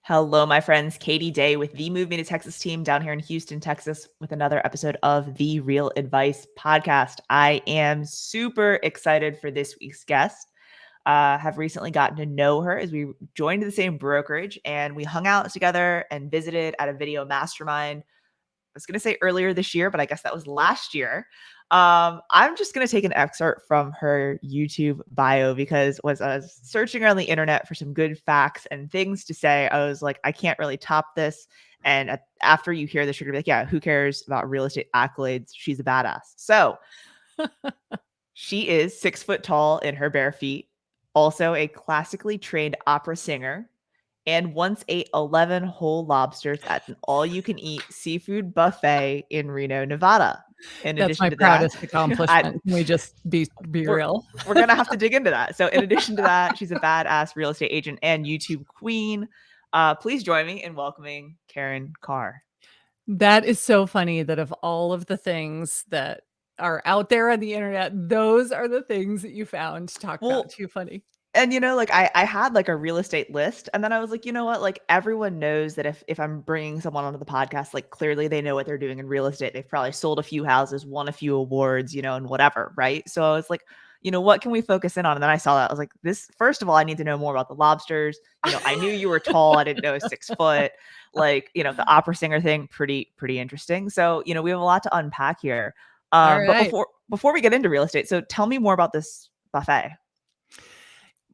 Hello, my friends. Katie Day with the Move Me to Texas team down here in Houston, Texas, with another episode of the Real Advice podcast. I am super excited for this week's guest. Have recently gotten to know her as we joined the same brokerage and we hung out together and visited at a video mastermind. I was going to say earlier this year, but I guess that was last year. I'm just going to take an excerpt from her YouTube bio because as I was searching around the internet for some good facts and things to say, I was like, I can't really top this. And after you hear this, you're going to be like, yeah, who cares about real estate accolades? She's a badass. So she is 6 foot tall in her bare feet, also a classically trained opera singer, and once ate 11 whole lobsters at an all-you-can-eat seafood buffet in Reno, Nevada. In That's addition my to proudest that, accomplishment. Can we just be real? We're going to have to dig into that. So in addition to that, she's a badass real estate agent and YouTube queen. Please join me in welcoming Karin Carr. That is so funny that of all of the things that are out there on the internet, those are the things that you found to talk about. Too funny. And, like I had like a real estate list, and then I was like, you know what? Like everyone knows that if I'm bringing someone onto the podcast, like clearly they know what they're doing in real estate. They've probably sold a few houses, won a few awards, and whatever. Right. So I was like, what can we focus in on? And then I saw that I was like, first of all, I need to know more about the lobsters. I knew you were tall. I didn't know 6 foot, like, the opera singer thing, pretty interesting. So, we have a lot to unpack here. All But right. before we get into real estate, so tell me more about this buffet.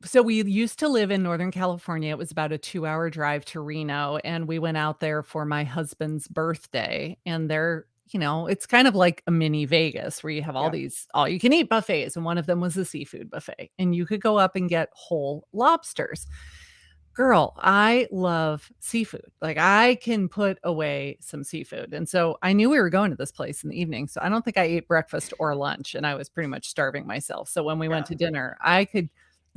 So we used to live in Northern California. It was about a 2-hour drive to Reno, and we went out there for my husband's birthday. And there, it's kind of like a mini Vegas where you have all these all you can eat buffets. And one of them was a seafood buffet, and you could go up and get whole lobsters. Girl, I love seafood. Like I can put away some seafood. And so I knew we were going to this place in the evening. So I don't think I ate breakfast or lunch, and I was pretty much starving myself. So when we went to dinner, I could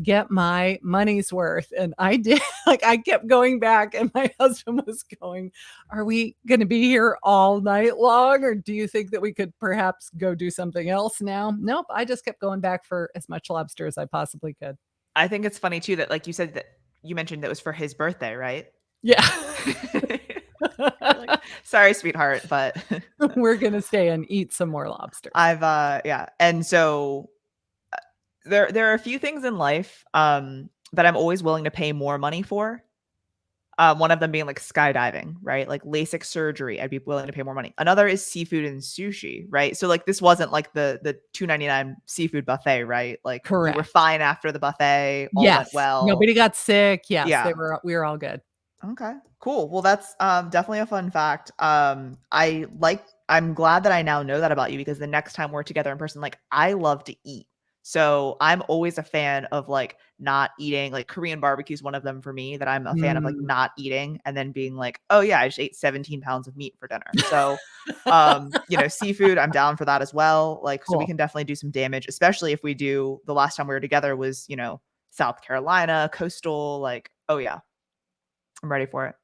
get my money's worth. And I did. Like I kept going back, and my husband was going, are we going to be here all night long? Or do you think that we could perhaps go do something else now? Nope. I just kept going back for as much lobster as I possibly could. I think it's funny too that like you said that you mentioned that was for his birthday, right? Yeah. Like, sorry, sweetheart, but we're going to stay and eat some more lobster. Yeah. And so there are a few things in life that I'm always willing to pay more money for. One of them being like skydiving, right? Like LASIK surgery, I'd be willing to pay more money. Another is seafood and sushi, right? So like this wasn't like the $2.99 seafood buffet, right? Like correct. You were fine after the buffet. All went well. Nobody got sick. Yes, yeah. We were all good. Okay, cool. Well, that's definitely a fun fact. I'm glad that I now know that about you because the next time we're together in person, like I love to eat. So I'm always a fan of like not eating. Like Korean barbecue is one of them for me that I'm a fan of, like not eating and then being like, oh yeah, I just ate 17 pounds of meat for dinner. So, seafood, I'm down for that as well. Like, cool. So we can definitely do some damage, especially if we do. The last time we were together was, South Carolina, coastal. Like, oh yeah, I'm ready for it.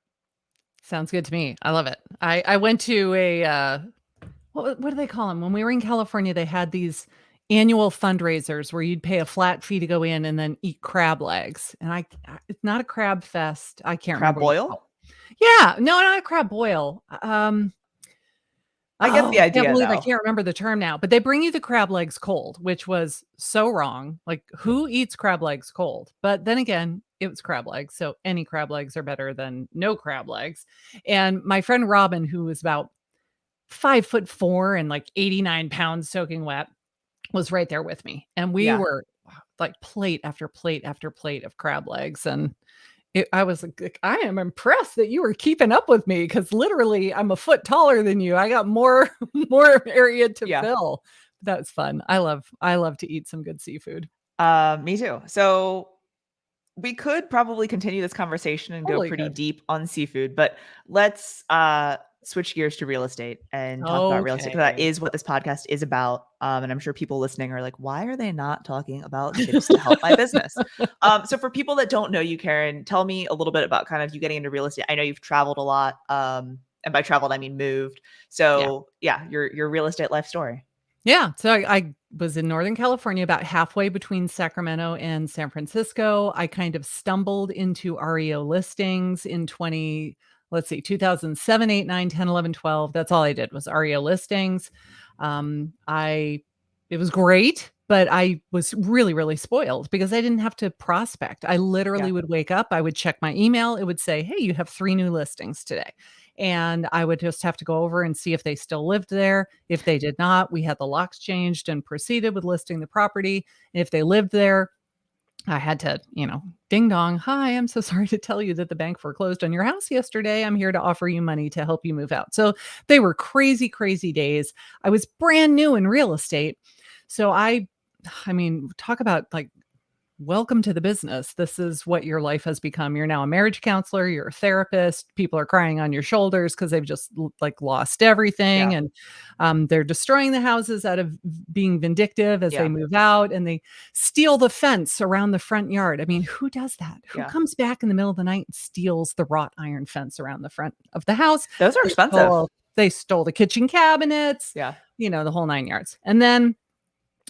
Sounds good to me. I love it. I went to a what do they call them? When we were in California, they had these annual fundraisers where you'd pay a flat fee to go in and then eat crab legs. And it's not a crab fest. I can't remember. Crab boil? Yeah, no, not a crab boil. I get the idea. I can't remember the term now, but they bring you the crab legs cold, which was so wrong. Like who eats crab legs cold? But then again, it was crab legs. So any crab legs are better than no crab legs. And my friend Robin, who was about 5'4" and like 89 pounds soaking wet, was right there with me. And we were like plate after plate after plate of crab legs. And I was like, I am impressed that you were keeping up with me because literally I'm a foot taller than you. I got more area to fill. That was fun. I love to eat some good seafood. Me too. So we could probably continue this conversation and go pretty deep on seafood, but let's switch gears to real estate and talk about real estate. That is what this podcast is about. And I'm sure people listening are like, why are they not talking about tips to help my business? So for people that don't know you, Karin, tell me a little bit about kind of you getting into real estate. I know you've traveled a lot. And by traveled, I mean moved. So yeah your real estate life story. Yeah, so I was in Northern California, about halfway between Sacramento and San Francisco. I kind of stumbled into REO listings in 2007, 8, 9, 10, 11, 12. That's all I did was REO listings. I It was great, but I was really, really spoiled because I didn't have to prospect. I Yeah. literally would wake up, I would check my email, it would say, "Hey, you have 3 new listings today." And I would just have to go over and see if they still lived there. If they did not, we had the locks changed and proceeded with listing the property. If they lived there, I had to, ding dong, "Hi, I'm so sorry to tell you that the bank foreclosed on your house yesterday. I'm here to offer you money to help you move out." So they were crazy, crazy days. I was brand new in real estate. So I mean, talk about like welcome to the business. This is what your life has become. You're now a marriage counselor, you're a therapist. People are crying on your shoulders because they've just like lost everything. Yeah. And they're destroying the houses out of being vindictive as they Yeah. move out, and they steal the fence around the front yard. I mean, who does that? Who Yeah. comes back in the middle of the night and steals the wrought iron fence around the front of the house? Those are They expensive. stole, they stole the kitchen cabinets, Yeah. the whole nine yards. And then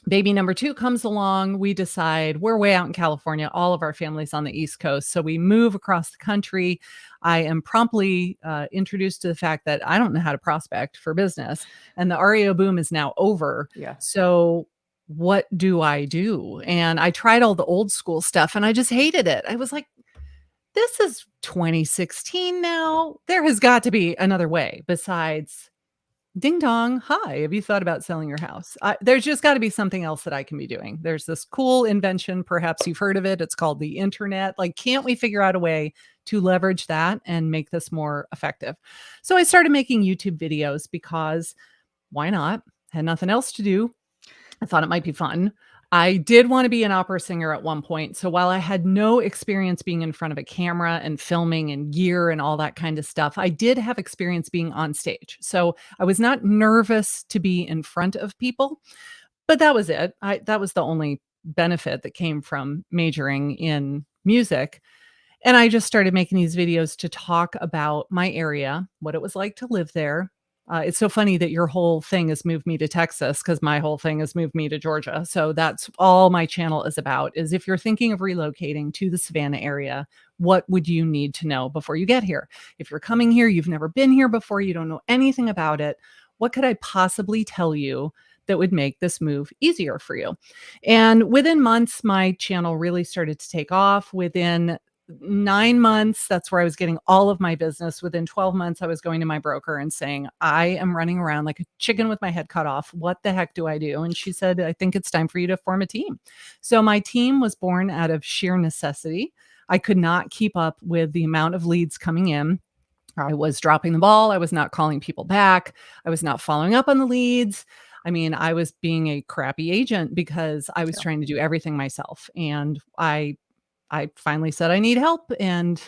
baby number 2 comes along. We decide we're way out in California. All of our family's on the East Coast. So we move across the country. I am promptly introduced to the fact that I don't know how to prospect for business. And the REO boom is now over. Yeah. So what do I do? And I tried all the old school stuff and I just hated it. I was like, this is 2016 now. There has got to be another way besides ding dong. Hi. Have you thought about selling your house? There's just got to be something else that I can be doing. There's this cool invention. Perhaps you've heard of it. It's called the internet. Like, can't we figure out a way to leverage that and make this more effective? So I started making YouTube videos because why not? Had nothing else to do. I thought it might be fun. I did want to be an opera singer at one point. So while I had no experience being in front of a camera and filming and gear and all that kind of stuff, I did have experience being on stage. So I was not nervous to be in front of people, but that was it. That was the only benefit that came from majoring in music. And I just started making these videos to talk about my area, what it was like to live there. It's so funny that your whole thing has moved me to Texas because my whole thing has moved me to Georgia. So that's all my channel is about is if you're thinking of relocating to the Savannah area, what would you need to know before you get here? If you're coming here, you've never been here before, you don't know anything about it, what could I possibly tell you that would make this move easier for you? And within months, my channel really started to take off. Within 9 months, that's where I was getting all of my business. Within 12 months, I was going to my broker and saying, "I am running around like a chicken with my head cut off. What the heck do I do?" And she said, "I think it's time for you to form a team." So my team was born out of sheer necessity. I could not keep up with the amount of leads coming in. I was dropping the ball. I was not calling people back. I was not following up on the leads. I mean, I was being a crappy agent because I was Yeah. trying to do everything myself. And I finally said, "I need help," and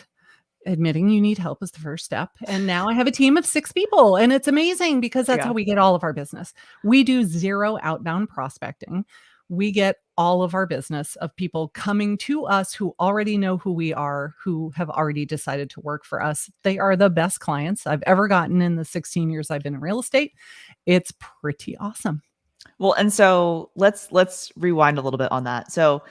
admitting you need help is the first step. And now I have a team of 6 people, and it's amazing because that's how Yeah. we get all of our business. We do 0 outbound prospecting. We get all of our business of people coming to us who already know who we are, who have already decided to work for us. They are the best clients I've ever gotten in the 16 years I've been in real estate. It's pretty awesome. Well, and so let's rewind a little bit on that. So,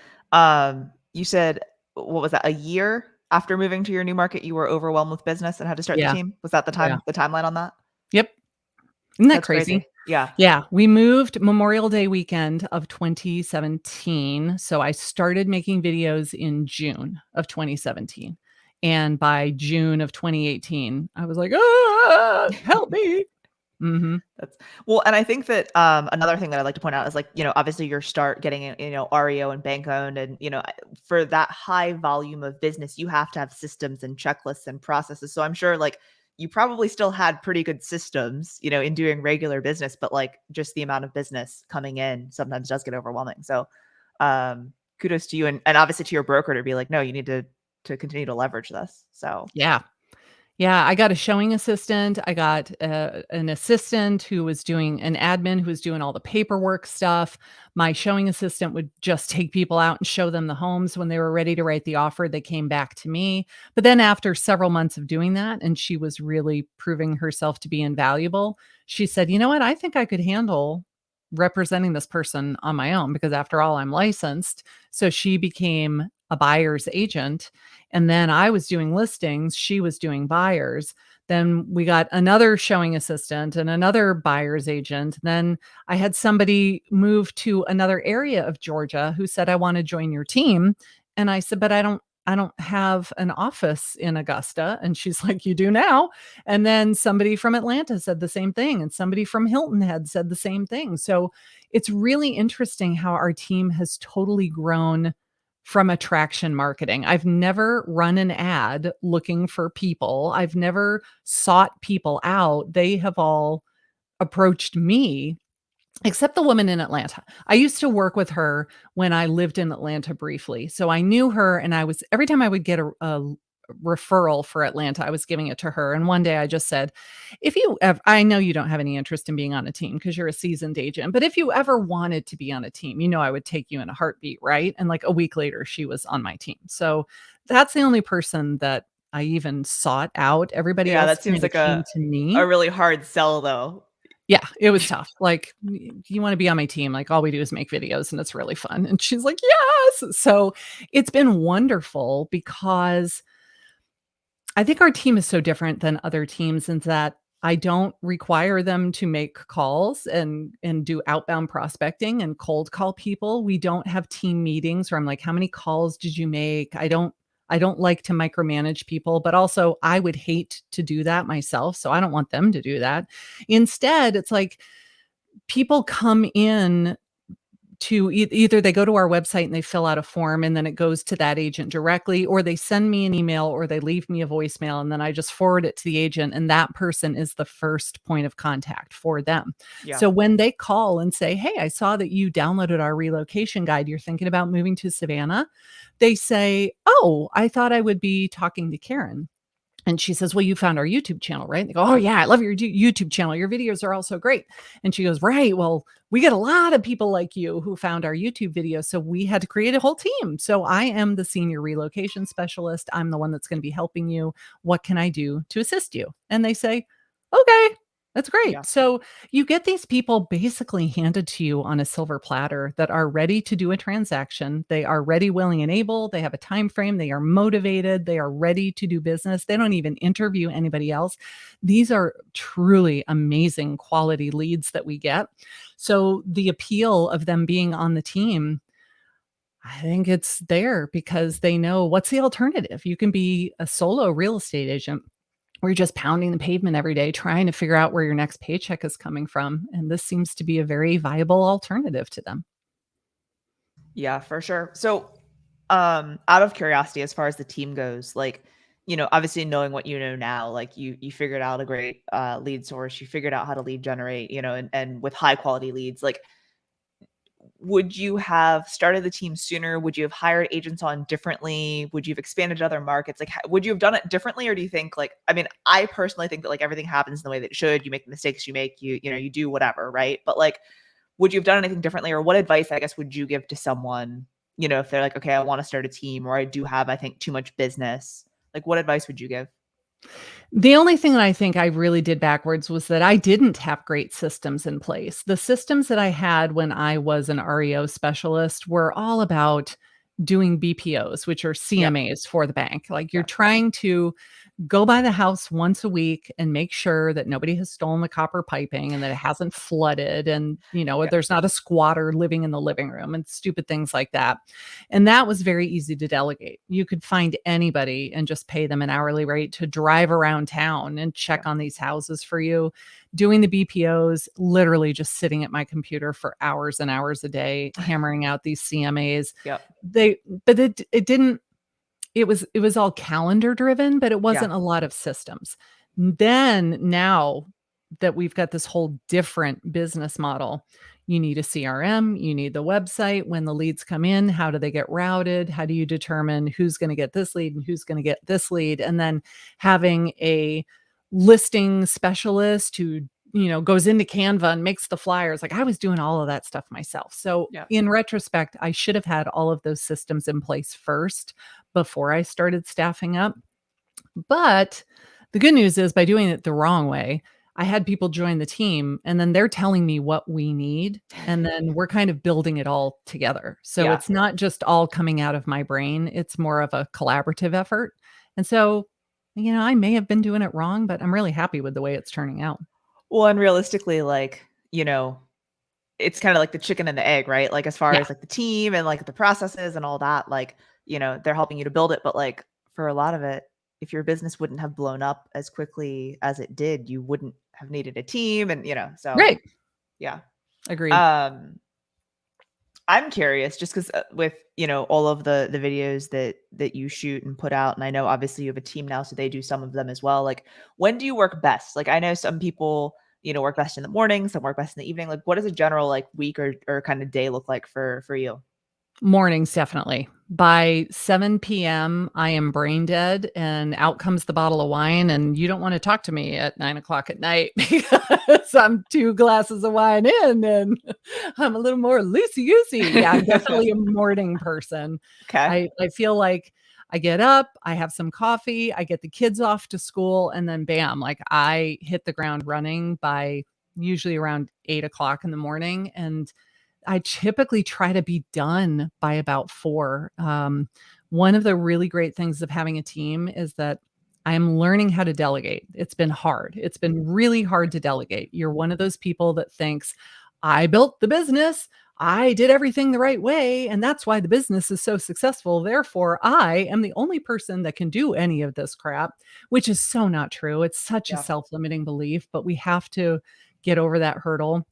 you said what was that? A year after moving to your new market, you were overwhelmed with business and had to start the Yeah, team? Was that yeah. the timeline on that? Yep. Isn't that That's crazy? crazy. Yeah. Yeah, we moved Memorial Day weekend of 2017, so I started making videos in June of 2017, and by June of 2018, I was like, "Ah, help me." Mhm. That's well, and I think that another thing that I'd like to point out is like, obviously your start getting REO and bank owned and for that high volume of business, you have to have systems and checklists and processes. So I'm sure like you probably still had pretty good systems, in doing regular business, but like just the amount of business coming in sometimes does get overwhelming. So kudos to you and obviously to your broker to be like, no, you need to continue to leverage this. So Yeah. Yeah, I got a showing assistant. I got an assistant who was doing an admin who was doing all the paperwork stuff. My showing assistant would just take people out and show them the homes. When they were ready to write the offer, they came back to me. But then after several months of doing that, and she was really proving herself to be invaluable, she said, "You know what? I think I could handle representing this person on my own because after all, I'm licensed. So she became a buyer's agent. And then I was doing listings, she was doing buyers. Then we got another showing assistant and another buyer's agent. Then I had somebody move to another area of Georgia who said, I want to join your team. And I said, but I don't have an office in Augusta. And she's like, you do now. And then somebody from Atlanta said the same thing. And somebody from Hilton Head said the same thing. So it's really interesting how our team has totally grown from attraction marketing. I've never run an ad looking for people. I've never sought people out. They have all approached me. Except the woman in Atlanta. I used to work with her when I lived in Atlanta briefly. So I knew her and I was every time I would get a referral for Atlanta, I was giving it to her. And one day I just said, if you ever, I know you don't have any interest in being on a team because you're a seasoned agent, but if you ever wanted to be on a team, I would take you in a heartbeat, right? And like a week later, she was on my team. So that's the only person that I even sought out. Everybody Yeah, else that seems kind of like came a to me. really hard sell though. Yeah, it was tough. Like, "You wanna be on my team?" Like, all we do is make videos, and it's really fun, and she's like, "Yes!" So, it's been wonderful because I think our team is so different than other teams in that I don't require them to make calls and do outbound prospecting and cold call people. We don't have team meetings where I'm like, "How many calls did you make?" I don't like to micromanage people, but also I would hate to do that myself, so I don't want them to do that. Instead, it's like people come in to either they go to our website and they fill out a form and then it goes to that agent directly, or they send me an email or they leave me a voicemail and then I just forward it to the agent and that person is the first point of contact for them. Yeah. So when they call and say, "Hey, I saw that you downloaded our relocation guide. You're thinking about moving to Savannah." They say, "Oh, I thought I would be talking to Karin." And she says, "Well, you found our YouTube channel, right?" They go, "Oh, yeah, I love your YouTube channel. Your videos are all so great." And she goes, "Right. Well, we get a lot of people like you who found our YouTube video. So we had to create a whole team. So I am the senior relocation specialist. I'm the one that's going to be helping you. What can I do to assist you?" And they say, "Okay, that's great." Yeah. So you get these people basically handed to you on a silver platter that are ready to do a transaction. They are ready, willing, and able. They have a time frame. They are motivated. They are ready to do business. They don't even interview anybody else. These are truly amazing quality leads that we get. So the appeal of them being on the team, I think it's there because they know what's the alternative. You can be a solo real estate agent where you're just pounding the pavement every day trying to figure out where your next paycheck is coming from. And this seems to be a very viable alternative to them. Yeah, for sure. So, out of curiosity, as far as the team goes, like, obviously knowing what you know now, like you figured out a great lead source, you figured out how to lead generate, and with high quality leads, like, would you have started the team sooner? Would you have hired agents on differently? Would you have expanded to other markets? Like, would you have done it differently, or do you think, like, I mean, I personally think that like everything happens in the way that it should. You make the mistakes you make, you do whatever, right? But like, would you have done anything differently, or what advice, I guess, would you give to someone, if they're like, okay, I want to start a team, or I do have, I think, too much business? Like, what advice would you give? The only thing that I think I really did backwards was that I didn't have great systems in place. The systems that I had when I was an REO specialist were all about doing BPOs, which are Yep. CMAs for the bank. Like you're Yeah. trying to go by the house once a week and make sure that nobody has stolen the copper piping and that it hasn't flooded and Yeah. there's not a squatter living in the living room and stupid things like that. And that was very easy to delegate. You could find anybody and just pay them an hourly rate to drive around town and check Yeah. on these houses for you. Doing the BPOs, literally just sitting at my computer for hours and hours a day hammering out these CMAs. Yep. They but it didn't it was all calendar driven, but it Yeah. wasn't a lot of systems. Then now that we've got this whole different business model, you need a CRM, you need the website. When the leads come in, how do they get routed? How do you determine who's going to get this lead and who's going to get this lead? And then having a listing specialist who goes into Canva and makes the flyers. Like I was doing all of that stuff myself. So Yeah. in retrospect, I should have had all of those systems in place first before I started staffing up. But the good news is by doing it the wrong way, I had people join the team, and then they're telling me what we need, and then we're kind of building it all together. So Yeah. it's not just all coming out of my brain, it's more of a collaborative effort. And so, I may have been doing it wrong, but I'm really happy with the way it's turning out. Well, and realistically, like, it's kind of like the chicken and the egg, right? Like as far Yeah. as like the team and like the processes and all that, like, they're helping you to build it. But like for a lot of it, if your business wouldn't have blown up as quickly as it did, you wouldn't have needed a team. And, so Right. yeah. Agreed. Um, I'm curious just because with, all of the videos that you shoot and put out, and I know obviously you have a team now, so they do some of them as well. Like, when do you work best? Like, I know some people, work best in the morning, some work best in the evening. Like, what does a general like week or kind of day look like for you? Mornings, definitely. By 7 p.m., I am brain dead, and out comes the bottle of wine, and you don't wanna talk to me at 9 o'clock at night because I'm 2 glasses of wine in, and I'm a little more loosey-goosey. Yeah, I'm definitely a morning person. Okay. I feel like I get up, I have some coffee, I get the kids off to school, and then bam, like, I hit the ground running by usually around 8 o'clock in the morning, and I typically try to be done by about 4. One of the really great things of having a team is that I'm learning how to delegate. It's been hard. It's been really hard to delegate. You're one of those people that thinks, I built the business. I did everything the right way. And that's why the business is so successful. Therefore, I am the only person that can do any of this crap, which is so not true. It's such a Yeah. self limiting belief, but we have to get over that hurdle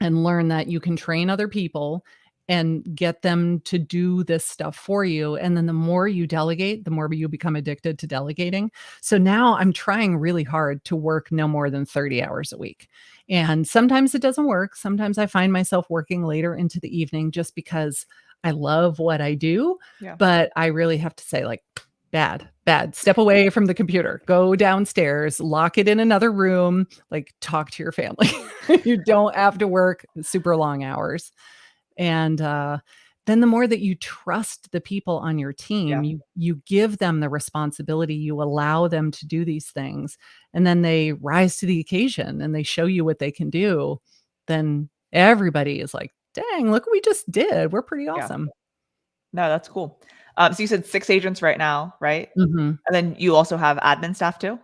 and learn that you can train other people and get them to do this stuff for you. And then the more you delegate, the more you become addicted to delegating. So now I'm trying really hard to work no more than 30 hours a week. And sometimes it doesn't work. Sometimes I find myself working later into the evening just because I love what I do. Yeah. But I really have to say, like, bad, bad. Step away from the computer, go downstairs, lock it in another room, like, talk to your family. You don't have to work super long hours. And, then the more that you trust the people on your team, Yeah. you give them the responsibility, you allow them to do these things, and then they rise to the occasion and they show you what they can do, then everybody is like, "Dang, look what we just did. We're pretty Yeah. awesome." No, that's cool. So you said 6 agents right now, right? Mhm. And then you also have admin staff too?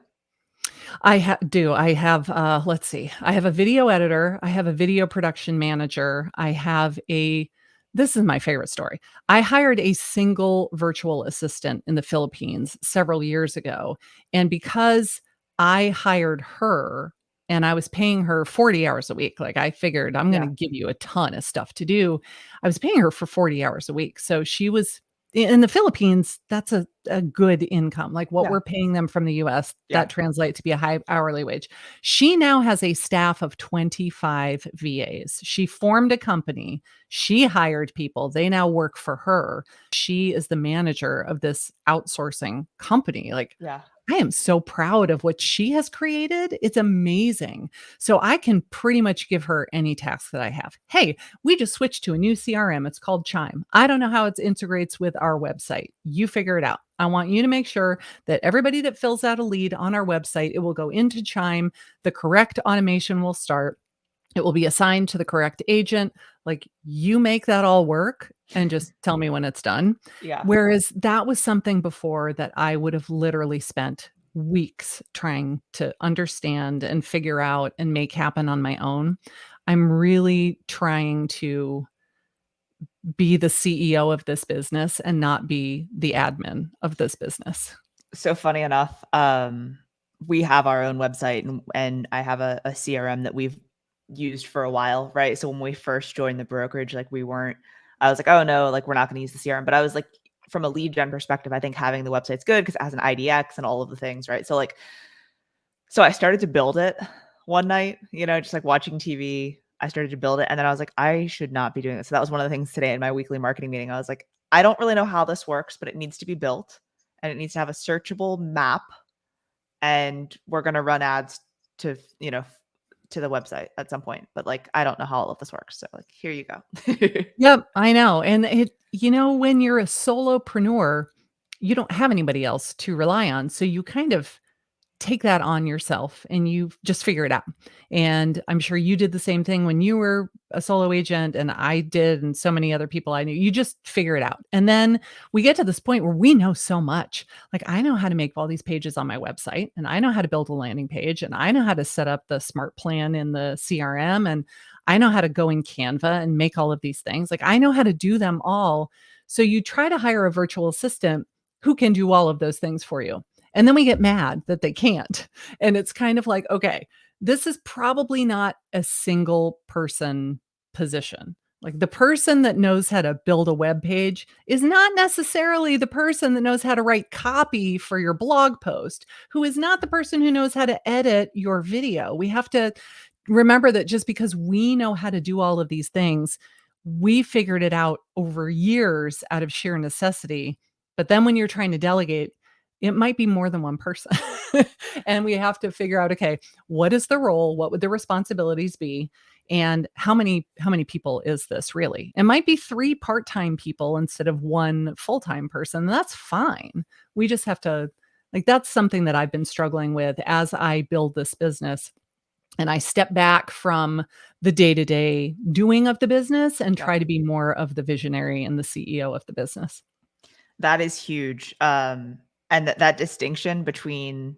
I have, let's see, I have a video editor, I have a video production manager, I have a this is my favorite story. I hired a single virtual assistant in the Philippines several years ago, and because I hired her and I was paying her 40 hours a week, like, I figured I'm gonna Yeah. give you a ton of stuff to do. I was paying her for 40 hours a week, so she was in the Philippines, that's a good income, like, what Yeah. we're paying them from the US, Yeah. that translates to be a high hourly wage. She now has a staff of 25 VAs. She formed a company, she hired people, they now work for her. She is the manager of this outsourcing company, like, Yeah. I am so proud of what she has created. It's amazing. So I can pretty much give her any task that I have. Hey, we just switched to a new CRM. It's called Chime. I don't know how it integrates with our website. You figure it out. I want you to make sure that everybody that fills out a lead on our website, it will go into Chime. The correct automation will start. It will be assigned to the correct agent. Like, you make that all work and just tell me when it's done. Yeah. Whereas that was something before that I would have literally spent weeks trying to understand and figure out and make happen on my own. I'm really trying to be the CEO of this business and not be the admin of this business. So funny enough, we have our own website and I have a CRM that we've used for a while, right? So when we first joined the brokerage, like I was like, oh no, like we're not going to use the CRM. But I was like, from a lead gen perspective, I think having the website's good because it has an IDX and all of the things, right? So I started to build it one night, just like watching TV. I started to build it. And then I was like, I should not be doing this. So that was one of the things today in my weekly marketing meeting. I was like, I don't really know how this works, but it needs to be built and it needs to have a searchable map. And we're going to run ads to, to the website at some point. But like, I don't know how all of this works. So like, here you go. Yep, I know. And when you're a solopreneur, you don't have anybody else to rely on. So you kind of take that on yourself and you just figure it out. And I'm sure you did the same thing when you were a solo agent, and I did, and so many other people I knew. You just figure it out. And then we get to this point where we know so much. Like, I know how to make all these pages on my website, and I know how to build a landing page, and I know how to set up the smart plan in the CRM, and I know how to go in Canva and make all of these things. Like, I know how to do them all. So you try to hire a virtual assistant who can do all of those things for you. And then we get mad that they can't. And it's kind of like, okay, this is probably not a single person position. Like, the person that knows how to build a web page is not necessarily the person that knows how to write copy for your blog post, who is not the person who knows how to edit your video. We have to remember that just because we know how to do all of these things, we figured it out over years out of sheer necessity. But then when you're trying to delegate, it might be more than one person. And we have to figure out, okay, what is the role? What would the responsibilities be? And how many people is this really? It might be 3 part-time people instead of 1 full-time person. That's fine. We just have to, like, that's something that I've been struggling with as I build this business. And I step back from the day-to-day doing of the business and try to be more of the visionary and the CEO of the business. That is huge. And that distinction between,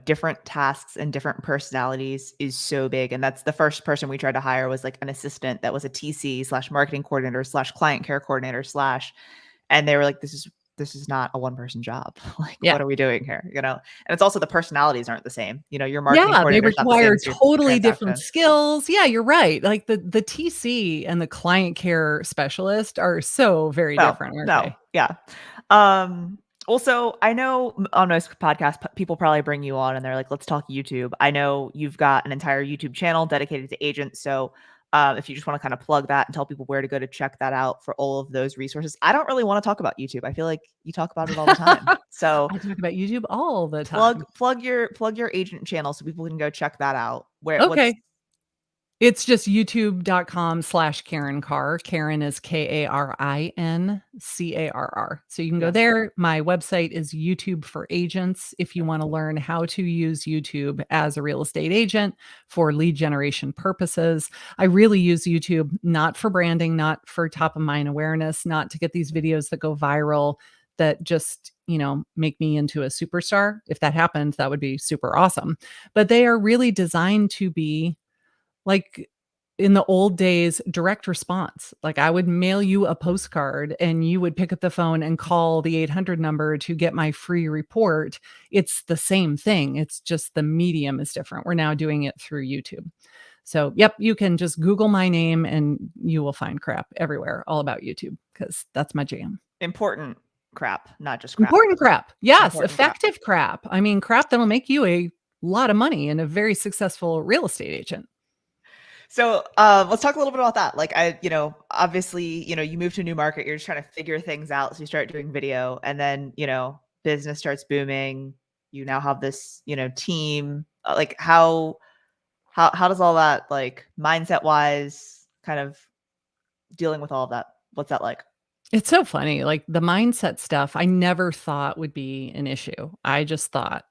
different tasks and different personalities is so big. And that's the first person we tried to hire was like an assistant that was a TC slash marketing coordinator slash client care coordinator slash, and they were like, this is not a one person job. Like, Yeah. what are we doing here? And it's also the personalities aren't the same. Your marketing Yeah, they coordinator is not the same require as your totally different transaction. skills. Yeah, you're right. Like, the TC and the client care specialist are so very No, different, aren't no, they? yeah. Also, I know on most podcasts, people probably bring you on and they're like, let's talk YouTube. I know you've got an entire YouTube channel dedicated to agents. So if you just want to kind of plug that and tell people where to go to check that out for all of those resources. I don't really want to talk about YouTube. I feel like you talk about it all the time. So I talk about YouTube all the time. plug your agent channel so people can go check that out. What's Okay. It's just youtube.com/Karin Carr. Karin is KarinCarr. So you can go there. My website is YouTube for Agents if you want to learn how to use YouTube as a real estate agent for lead generation purposes. I really use YouTube not for branding, not for top of mind awareness, not to get these videos that go viral that just, make me into a superstar. If that happened, that would be super awesome. But they are really designed to be like, in the old days, direct response. Like, I would mail you a postcard and you would pick up the phone and call the 800 number to get my free report. It's the same thing. It's just the medium is different. We're now doing it through YouTube. So, yep, you can just Google my name and you will find crap everywhere all about YouTube because that's my jam. important crap, not just crap. Important crap. Yes, Important crap. effective crap. I mean, crap that'll make you a lot of money and a very successful real estate agent. So let's talk a little bit about that. Like obviously, you move to a new market, you're just trying to figure things out. So you start doing video and then, business starts booming. You now have this, team. Like how does all that, like, mindset wise, kind of dealing with all of that? What's that like? It's so funny, like, the mindset stuff I never thought would be an issue. I just thought,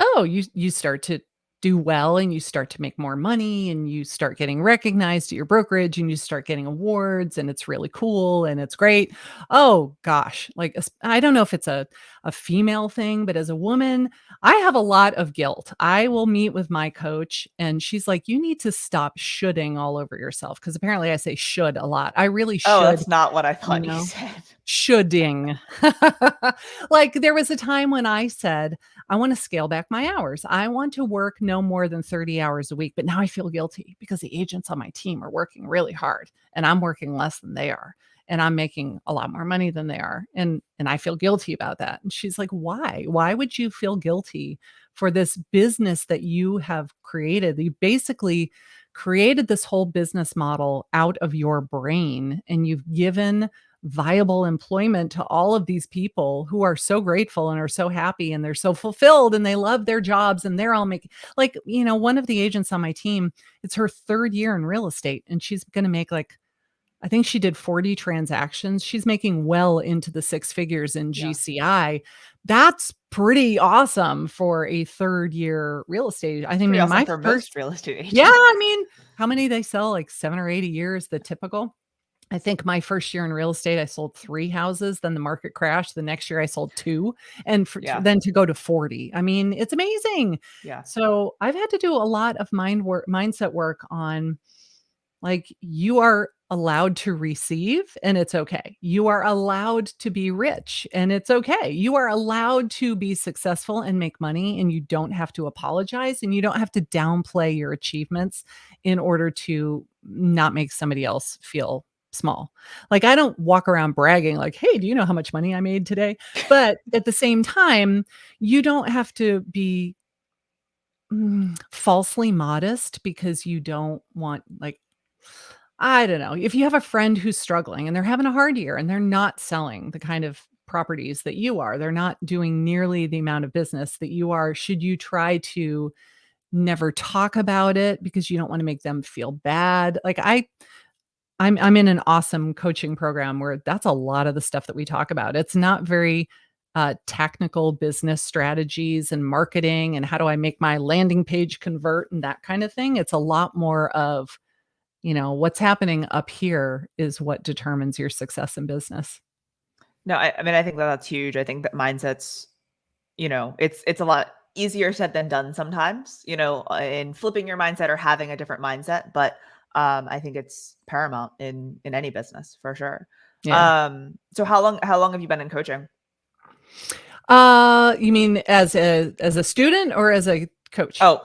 "Oh, you start to do well, and you start to make more money, and you start getting recognized at your brokerage, and you start getting awards, and it's really cool, and it's great." Oh gosh, like, I don't know if it's a female thing, but as a woman, I have a lot of guilt. I will meet with my coach, and she's like, "You need to stop shoulding all over yourself," because apparently I say should a lot. I really Oh, should, that's not what I you thought you know? said. Shoulding. Like, there was a time when I said, "I wanna scale back my hours. I want to work no more than 30 hours a week," but now I feel guilty because the agents on my team are working really hard, and I'm working less than they are, and I'm making a lot more money than they are, and I feel guilty about that, and she's like, "Why? Why would you feel guilty for this business that you have created?" You basically created this whole business model out of your brain, and you've given viable employment to all of these people who are so grateful and are so happy and they're so fulfilled and they love their jobs and they're all making, like, one of the agents on my team, it's her 3rd year in real estate and she's going to make like I think she did 40 transactions. She's making well into the 6 figures in Yeah. GCI. That's pretty awesome for a 3rd year real estate. I Pretty mean, awesome my for most first real estate yeah, agents. I mean, how many they sell? Like 7 or 8 a year is the typical. I think my first year in real estate, I sold 3 houses, then the market crashed. The next year I sold 2, and Yeah. then to go to 40. I mean, it's amazing. Yeah. So, I've had to do a lot of mindset work on, like, you are allowed to receive, and it's okay. You are allowed to be rich, and it's okay. You are allowed to be successful and make money, and you don't have to apologize, and you don't have to downplay your achievements in order to not make somebody else feel small. Like, I don't walk around bragging like, "Hey, do you know how much money I made today?" But at the same time, you don't have to be falsely modest because you don't want, like, I don't know. If you have a friend who's struggling and they're having a hard year and they're not selling the kind of properties that you are, they're not doing nearly the amount of business that you are, should you try to never talk about it because you don't want to make them feel bad? Like, I'm in an awesome coaching program where that's a lot of the stuff that we talk about. It's not very technical business strategies and marketing and how do I make my landing page convert and that kind of thing. It's a lot more of, what's happening up here is what determines your success in business. No, I mean, I think that that's huge. I think that mindsets, it's a lot easier said than done sometimes, in flipping your mindset or having a different mindset. But I think it's paramount in any business for sure. Yeah. So how long have you been in coaching? You mean as a student or as a coach? Oh,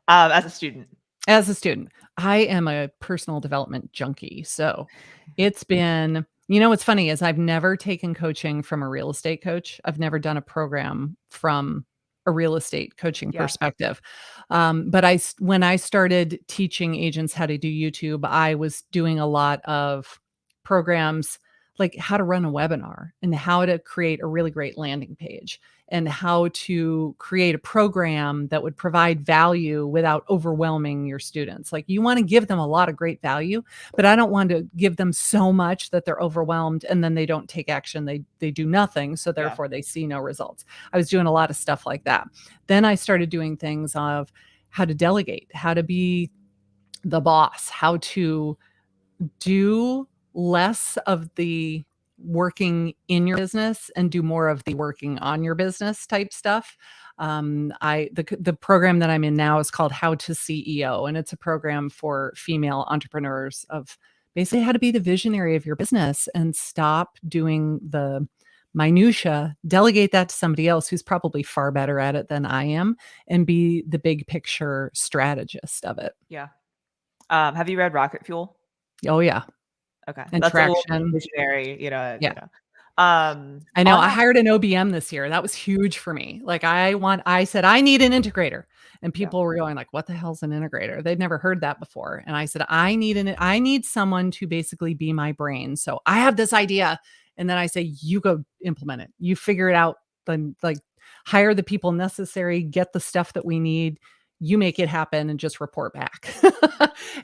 as a student. As a student, I am a personal development junkie. So it's been, what's funny is I've never taken coaching from a real estate coach. I've never done a program from a real estate coaching Yeah. perspective. But when I started teaching agents how to do YouTube, I was doing a lot of programs like how to run a webinar and how to create a really great landing page and how to create a program that would provide value without overwhelming your students. Like, you want to give them a lot of great value, but I don't want to give them so much that they're overwhelmed and then they don't take action. They do nothing, so Yeah. therefore they see no results. I was doing a lot of stuff like that. Then I started doing things of how to delegate, how to be the boss, how to do less of the working in your business and do more of the working on your business type stuff. The program that I'm in now is called How to CEO, and it's a program for female entrepreneurs of basically how to be the visionary of your business and stop doing the minutia, delegate that to somebody else who's probably far better at it than I am, and be the big picture strategist of it. Yeah. Have you read Rocket Fuel? Oh yeah, Okay, and that's a little traction. visionary, Yeah. I know, On I that. hired an OBM this year, that was huge for me. Like, I said, "I need an integrator," and Yeah. people were going like, "What the hell's an integrator?" They'd never heard that before, and I said, I need someone to basically be my brain, so I have this idea, and then I say, "You go implement it. You figure it out, then, like, hire the people necessary, get the stuff that we need, you make it happen, and just report back."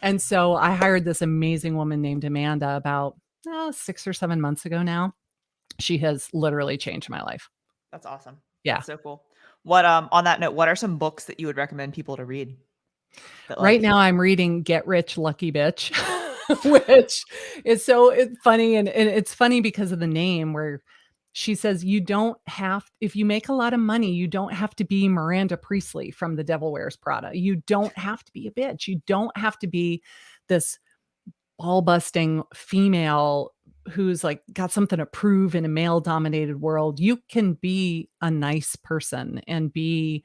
And so I hired this amazing woman named Amanda about, 6 or 7 months ago now. She has literally changed my life. That's awesome. Yeah. That's so cool. What, on that note, what are some books that you would recommend people to read that, Right like now I'm reading Get Rich Lucky Bitch, which is it's funny, and it's funny because of the name where she says you don't have if you make a lot of money, you don't have to be Miranda Priestley from The Devil Wears Prada. You don't have to be a bitch. You don't have to be this ball busting female who's like got something to prove in a male dominated world. You can be a nice person and be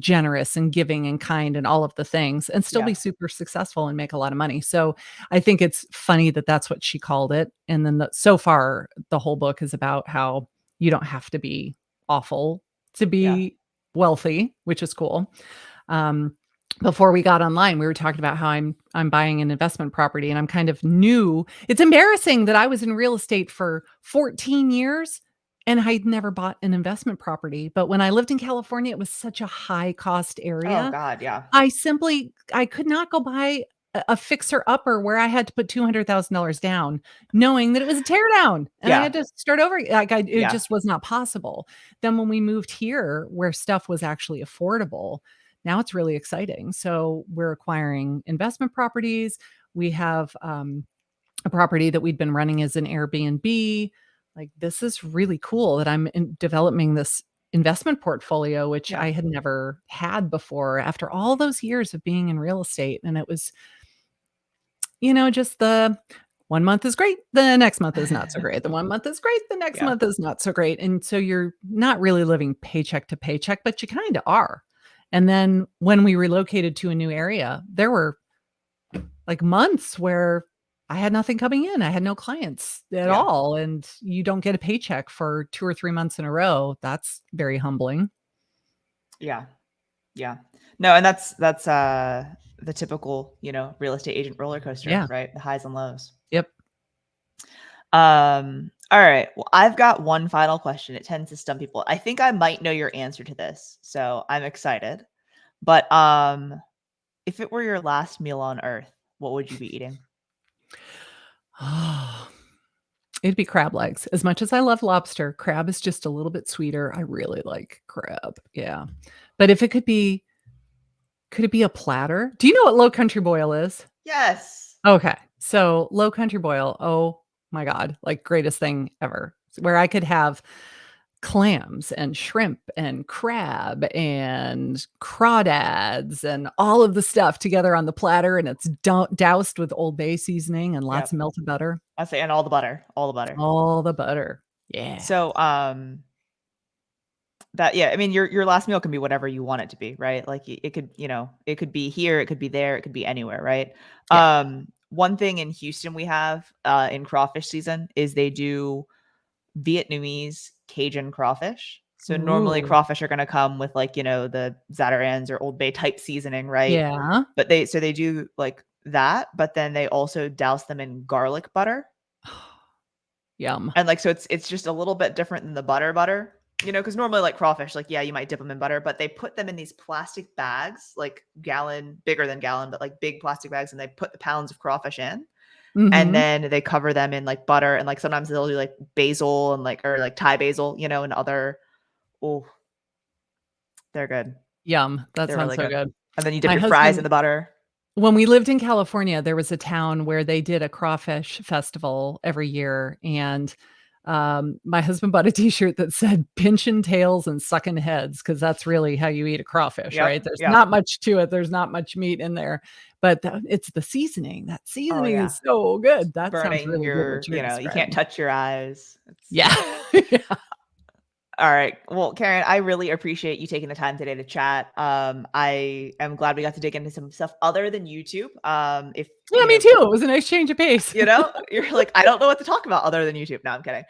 generous and giving and kind and all of the things and still Yeah. be super successful and make a lot of money. So I think it's funny that that's what she called it. And then so far, the whole book is about how you don't have to be awful to Yeah. be wealthy, which is cool. Um, Before we got online, we were talking about how I'm buying an investment property and I'm kind of new. It's embarrassing that I was in real estate for 14 years and I'd never bought an investment property. But when I lived in California, it was such a high cost Oh area. god, yeah. I could not go buy a fixer-upper where I had to put $200,000 down, knowing that it was a tear down and I Yeah. had to start over. Like, it Yeah. just was not possible. Then when we moved here where stuff was actually affordable, now it's really exciting. So we're acquiring investment properties. We have, a property that we'd been running as an Airbnb. Like, this is really cool that I'm developing this investment portfolio, which Yeah. I had never had before after all those years of being in real estate. And it was, just the 1 month is great. The next month is not so great. The 1 month is great. The next Yeah. month is not so great. And so you're not really living paycheck to paycheck, but you kind of are. And then when we relocated to a new area, there were like months where I had nothing coming in. I had no clients at Yeah. all, and you don't get a paycheck for 2 or 3 months in a row. That's very humbling. Yeah. Yeah. No, and that's the typical, real estate agent roller coaster, Yeah. right? The highs and lows. Yep. All right. Well, I've got one final question. It tends to stump people. I think I might know your answer to this, so I'm excited. But if it were your last meal on earth, what would you be eating? Oh, it'd be crab legs. As much as I love lobster, crab is just a little bit sweeter. I really like crab. Yeah. But if it could it be a platter? Do you know what low country boil is? Yes. Okay. So low country boil, oh my God, like greatest thing ever. Where I could have clams and shrimp and crab and crawdads and all of the stuff together on the platter, and it's doused with Old Bay seasoning and lots Yep. of melted butter. I say, and all the butter, all the butter. All the butter. Yeah. So, yeah, I mean, your last meal can be whatever you want it to be, right? Like it could, it could be here, it could be there, it could be anywhere, right? Yeah. One thing in Houston we have in crawfish season is they do Vietnamese Cajun crawfish. So normally Ooh. crawfish are going to come with like, the Zatarans or Old Bay type seasoning, right? Yeah. But they do like that, but then they also douse them in garlic butter. Yum. And like so it's just a little bit different than the butter, because normally like crawfish, like yeah, you might dip them in butter, but they put them in these plastic bags, like gallon, bigger than gallon, but like big plastic bags, and they put the pounds of crawfish in. And Mhm. then they cover them in like butter, and like sometimes they'll do like basil and like or like Thai basil, and other. Oh, they're good. Yum. That They're sounds really so good. good. And then you dip My your fries in husband the butter. When we lived in California, there was a town where they did a crawfish festival every year, and, my husband bought a T-shirt that said "Pinchin' tails and sucking heads," because that's really how you eat a crawfish, Yep. right? There's Yeah. not much to it, there's not much meat in there, but it's the seasoning. That Oh seasoning yeah. is so good. That sounds Burning really good what your, you're you can't describing. touch your eyes. It's Yeah. Yeah. All right. Well, Karen, I really appreciate you taking the time today to chat. I am glad we got to dig into some stuff other than YouTube. If Yeah, me too. It was a nice change of pace. you're like, I don't know what to talk about other than YouTube. No, I'm kidding.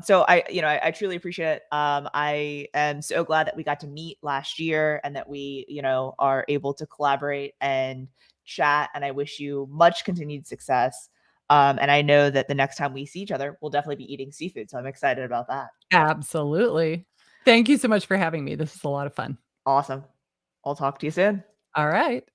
So I truly appreciate it. I am so glad that we got to meet last year and that we, are able to collaborate and chat. And I wish you much continued success. And I know that the next time we see each other, we'll definitely be eating seafood. So I'm excited about that. Absolutely. Thank you so much for having me. This is a lot of fun. Awesome. I'll talk to you soon. All right.